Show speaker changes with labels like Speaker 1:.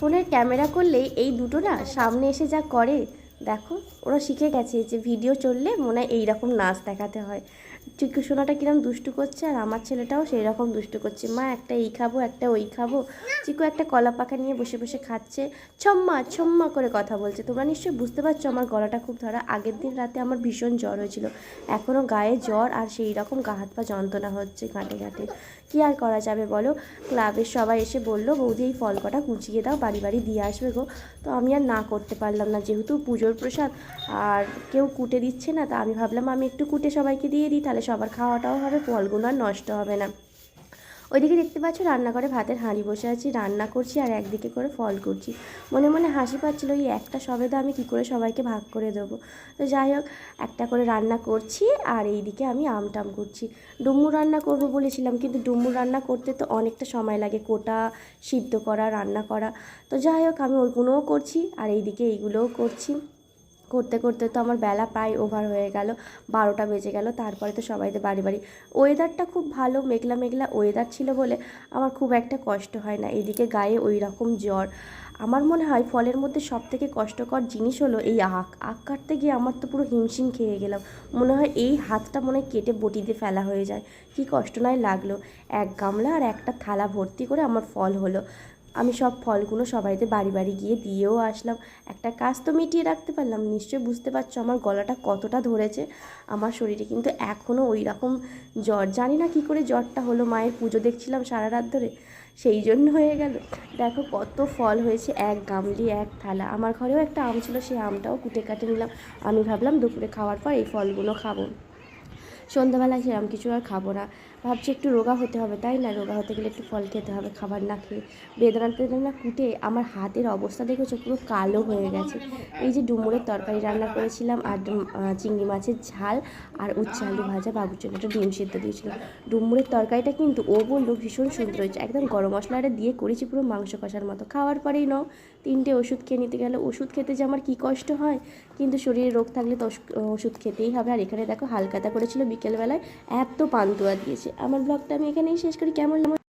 Speaker 1: ফোনের ক্যামেরা করলেই এই দুটো না সামনে এসে যা করে দেখো, ওরা শিখে গেছে যে ভিডিও চললে মনে হয় এইরকম নাচ দেখাতে হয়। চিকু সোনাটা কিরম দুষ্টু করছে, আর আমার ছেলেটাও সেই রকম দুষ্টু করছে। মা একটা এই খাবো, একটা ওই খাবো। চিকু একটা কলা পাকা নিয়ে বসে বসে খাচ্ছে, ছম্মা ছম্মা করে কথা বলছে। তোমরা নিশ্চয়ই বুঝতে পারছো আমার গলাটা খুব ধরা। আগের দিন রাতে আমার ভীষণ জ্বর হয়েছিল, এখনও গায়ে জ্বর আর সেই রকম গা হাত পা যন্ত্রণা হচ্ছে ঘাটে ঘাটে। কী আর করা যাবে বলো। ক্লাবের সবাই এসে বললো বৌদি এই ফল কটা কুচিয়ে দাও, বাড়ি বাড়ি দিয়ে আসবে গো। তো আমি আর না করতে পারলাম না, যেহেতু পুজোর প্রসাদ আর কেউ কুটে দিচ্ছে না, তা আমি ভাবলাম আমি একটু কুটে সবাইকে দিয়ে দিই, তাহলে সবার খাওয়াটাও হবে, ফলগুলো আর নষ্ট হবে না। ওইদিকে দেখতে পাচ্ছ রান্নাঘরে ভাতের হাঁড়ি বসে আছি, রান্না করছি আর একদিকে করে ফল করছি। মনে মনে হাসি পাচ্ছিলো এই একটা সবেদা আমি কী করে সবাইকে ভাগ করে দেবো। তো যাই হোক, একটা করে রান্না করছি আর এইদিকে আমি আমটাম করছি। ডুমুর রান্না করব বলেছিলাম, কিন্তু ডুমুর রান্না করতে তো অনেকটা সময় লাগে, কোটা, সিদ্ধ করা, রান্না করা। তো যাই হোক, আমি ওইগুলোও করছি আর এইদিকে এইগুলোও করছি। করতে করতে তো আমার বেলা প্রায় ওভার হয়ে গেল, 12টা বেজে গেল। তারপরে তো সবাইদের বাড়ি বাড়ি। ওয়েদারটা খুব ভালো, মেঘলা মেঘলা ওয়েদার ছিল বলে আমার খুব একটা কষ্ট হয় না। এদিকে গায়ে ওই রকম জ্বর। আমার মনে হয় ফলের মধ্যে সবথেকে কষ্টকর জিনিস হলো এই আখ কাটতে গিয়ে আমার তো পুরো হিমশিম খেয়ে গেলাম। মনে হয় এই হাতটা মনে হয় কেটে বটিতে ফেলা হয়ে যায়। কি কষ্ট নয় লাগলো। এক গামলা আর একটা থালা ভর্তি করে আমার ফল হলো। আমি সব ফলগুলো সবাইতে বাড়ি বাড়ি গিয়ে দিয়েও আসলাম। একটা কাজ তো মিটিয়ে রাখতে পারলাম। নিশ্চয়ই বুঝতে পারছো আমার গলাটা কতটা ধরেছে। আমার শরীরে কিন্তু এখনও ওই রকম জ্বর, জানি না কী করে জ্বরটা হলো। মায়ের পুজো দেখছিলাম সারা রাত ধরে, সেই জন্য হয়ে গেল। দেখো কত ফল হয়েছে, এক গামলি এক থালা। আমার ঘরেও একটা আম ছিল, সেই আমটাও কুটে কাটে নিলাম। আমি ভাবলাম দুপুরে খাওয়ার পর এই ফলগুলো খাবো, সন্ধ্যাবেলায় সেরকম কিছু আর খাবো না। ভাবছি একটু রোগা হতে হবে, তাই না? রোগা হতে গেলে একটু ফল খেতে হবে, খাবার না খেয়ে। বেদানা টেদানা কুটে আমার হাতের অবস্থা দেখেছো, পুরো কালো হয়ে গেছে। এই যে ডুমুরের তরকারি রান্না করেছিলাম আর চিংড়ি মাছের ঝাল আর উচ্ছে আলু ভাজা, বাবুর জন্য একটা ডিম সিদ্ধ দিয়েছিলাম। ডুমুরের তরকারিটা কিন্তু ও বললো ভীষণ সুন্দর হয়েছে, একদম গরম মশলাটা দিয়ে করেছি, পুরো মাংস কষার মতো। খাওয়ার পরেই নাও 3টে ওষুধ খেয়ে নিতে গেল। ওষুধ খেতে যে আমার কী কষ্ট হয়, কিন্তু শরীরে রোগ থাকলে তো ওষুধ খেতেই হবে। আর এখানে দেখো হালকাতা করেছিল বিকেলবেলায়, এত পান্তুয়া দিয়েছে। আমার ব্লগটা আমি এখানেই শেষ করি। কেমন